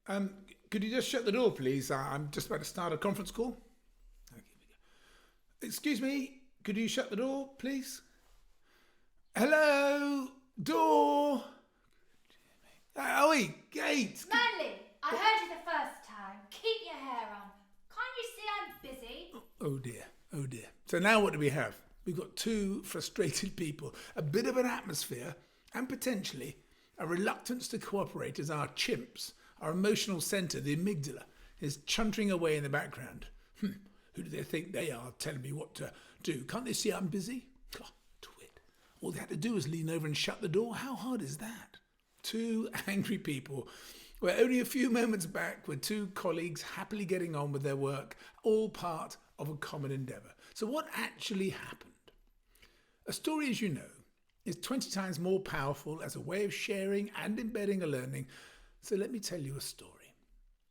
Could you just shut the door, please? I'm just about to start a conference call. Okay, here we go. Excuse me, could you shut the door, please? Hello? Door? Oi, Gate! Manly, I heard you the first time. Keep your hair on. Can't you see I'm busy? Oh dear, oh dear. So now what do we have? We've got two frustrated people, a bit of an atmosphere, and potentially a reluctance to cooperate as our chimps, our emotional centre, the amygdala, is chuntering away in the background. Who do they think they are telling me what to do? Can't they see I'm busy? Oh, twit. All they had to do was lean over and shut the door. How hard is that? Two angry people, where only a few moments back were two colleagues happily getting on with their work, all part of a common endeavour. So what actually happened? A story, as you know, is 20 times more powerful as a way of sharing and embedding a learning. So let me tell you a story.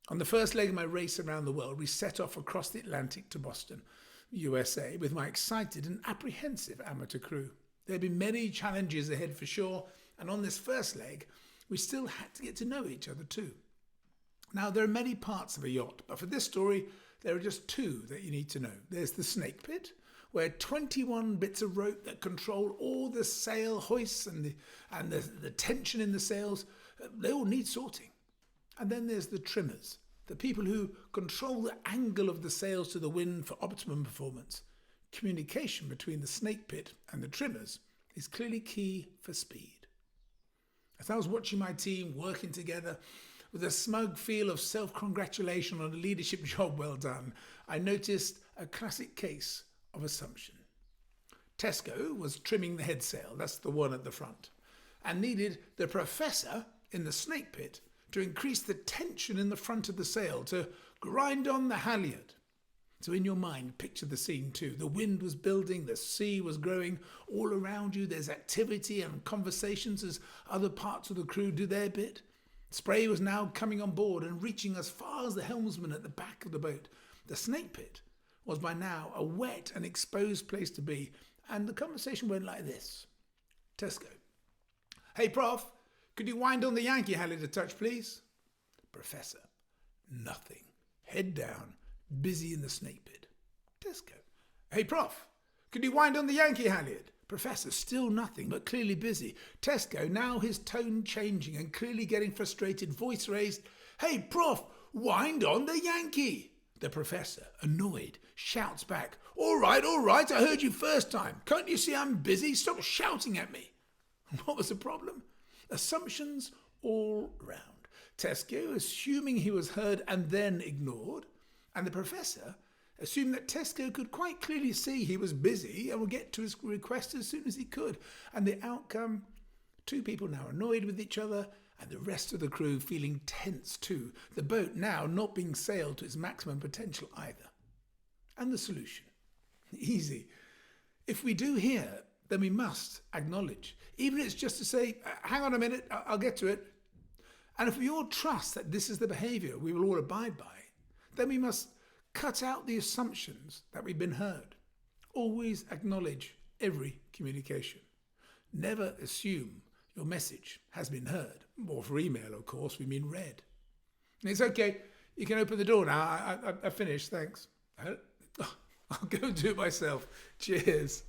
On the first leg of my race around the world, we set off across the Atlantic to Boston, USA, with my excited and apprehensive amateur crew. There had been many challenges ahead for sure, and on this first leg, we still had to get to know each other too. Now, there are many parts of a yacht, but for this story, there are just two that you need to know. There's the snake pit, where 21 bits of rope that control all the sail hoists and the tension in the sails, they all need sorting. And then there's the trimmers, the people who control the angle of the sails to the wind for optimum performance. Communication between the snake pit and the trimmers is clearly key for speed. As I was watching my team working together with a smug feel of self-congratulation on a leadership job well done, I noticed a classic case of assumption. Tesco was trimming the headsail, that's the one at the front, and needed the professor in the snake pit to increase the tension in the front of the sail, to grind on the halyard. So in your mind, picture the scene too. The wind was building, the sea was growing. All around you there's activity and conversations as other parts of the crew do their bit. Spray was now coming on board and reaching as far as the helmsman at the back of the boat. The snake pit was by now a wet and exposed place to be, and the conversation went like this. Tesco. Hey, Prof, could you wind on the Yankee halyard a touch, please? Professor. Nothing. Head down, busy in the snake pit. Tesco. Hey, Prof, could you wind on the Yankee halyard? Professor, still nothing, but clearly busy. Tesco, now his tone changing and clearly getting frustrated, voice raised. Hey, Prof, wind on the Yankee. The professor, annoyed, shouts back, all right, I heard you first time. Can't you see I'm busy? Stop shouting at me. What was the problem? Assumptions all round. Tesco assuming he was heard and then ignored, and the professor assumed that Tesco could quite clearly see he was busy and would get to his request as soon as he could. And the outcome, two people now annoyed with each other, and the rest of the crew feeling tense too, the boat now not being sailed to its maximum potential either. And the solution? Easy. If we do hear, then we must acknowledge. Even if it's just to say, hang on a minute, I'll get to it. And if we all trust that this is the behaviour we will all abide by, then we must cut out the assumptions that we've been heard. Always acknowledge every communication. Never assume your message has been heard. Or for email, of course, we mean read. And it's okay, you can open the door now. I finished, thanks. I'll go do it myself. Cheers.